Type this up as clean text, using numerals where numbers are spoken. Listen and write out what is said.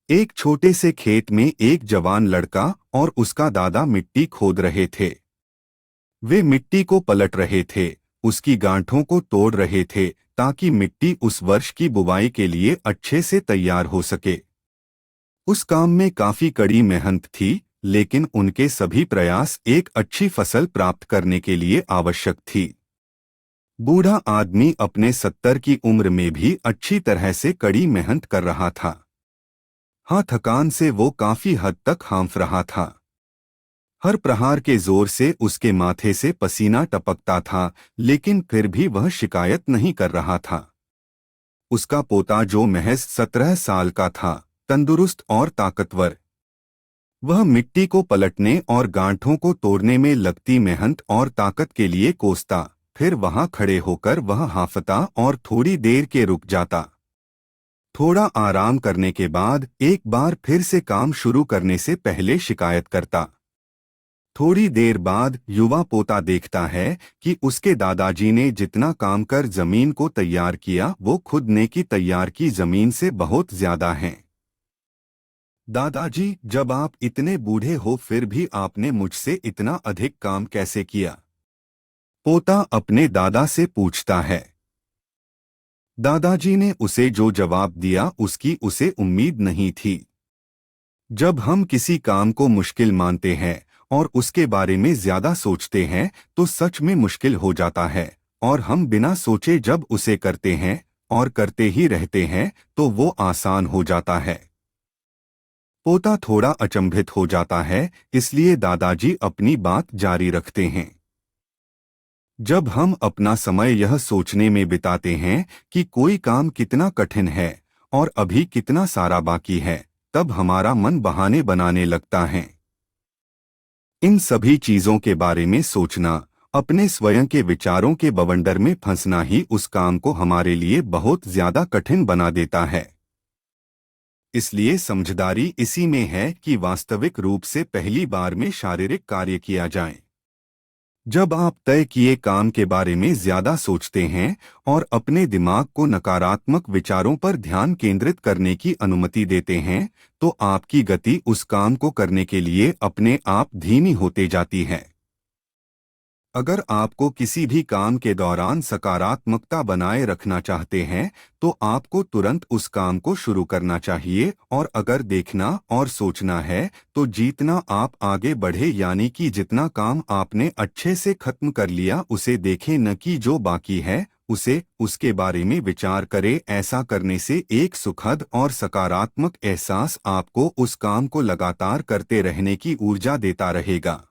एक छोटे से खेत में एक जवान लड़का और उसका दादा मिट्टी खोद रहे थे। वे मिट्टी को पलट रहे थे, उसकी गांठों को तोड़ रहे थे ताकि मिट्टी उस वर्ष की बुवाई के लिए अच्छे से तैयार हो सके। उस काम में काफी कड़ी मेहनत थी, लेकिन उनके सभी प्रयास एक अच्छी फसल प्राप्त करने के लिए आवश्यक थी। बूढ़ा आदमी अपने 70 की उम्र में भी अच्छी तरह से कड़ी मेहनत कर रहा था। हाँ, थकान से वो काफी हद तक हांफ रहा था। हर प्रहार के जोर से उसके माथे से पसीना टपकता था, लेकिन फिर भी वह शिकायत नहीं कर रहा था। उसका पोता जो महज 17 साल का था, तंदुरुस्त और ताकतवर, वह मिट्टी को पलटने और गांठों को तोड़ने में लगती मेहनत और ताकत के लिए कोसता। फिर वहां खड़े होकर वह हांफता और थोड़ी देर के रुक जाता। थोड़ा आराम करने के बाद एक बार फिर से काम शुरू करने से पहले शिकायत करता। थोड़ी देर बाद युवा पोता देखता है कि उसके दादाजी ने जितना काम कर जमीन को तैयार किया वो खुद ने की तैयार की जमीन से बहुत ज्यादा है। दादाजी, जब आप इतने बूढ़े हो फिर भी आपने मुझसे इतना अधिक काम कैसे किया? पोता अपने दादा से पूछता है। दादाजी ने उसे जो जवाब दिया उसकी उसे उम्मीद नहीं थी। जब हम किसी काम को मुश्किल मानते हैं और उसके बारे में ज्यादा सोचते हैं तो सच में मुश्किल हो जाता है, और हम बिना सोचे जब उसे करते हैं और करते ही रहते हैं तो वो आसान हो जाता है। पोता थोड़ा अचंभित हो जाता है, इसलिए दादाजी अपनी बात जारी रखते हैं। जब हम अपना समय यह सोचने में बिताते हैं कि कोई काम कितना कठिन है और अभी कितना सारा बाकी है, तब हमारा मन बहाने बनाने लगता है। इन सभी चीजों के बारे में सोचना, अपने स्वयं के विचारों के बवंडर में फंसना ही उस काम को हमारे लिए बहुत ज्यादा कठिन बना देता है। इसलिए समझदारी इसी में है कि वास्तविक रूप से पहली बार में शारीरिक कार्य किया जाए। जब आप तय किए काम के बारे में ज्यादा सोचते हैं और अपने दिमाग को नकारात्मक विचारों पर ध्यान केंद्रित करने की अनुमति देते हैं, तो आपकी गति उस काम को करने के लिए अपने आप धीमी होते जाती है। अगर आपको किसी भी काम के दौरान सकारात्मकता बनाए रखना चाहते हैं, तो आपको तुरंत उस काम को शुरू करना चाहिए, और अगर देखना और सोचना है तो जितना आप आगे बढ़े, यानी कि जितना काम आपने अच्छे से खत्म कर लिया उसे देखें, न कि जो बाकी है उसे। उसके बारे में विचार करें। ऐसा करने से एक सुखद और सकारात्मक एहसास आपको उस काम को लगातार करते रहने की ऊर्जा देता रहेगा।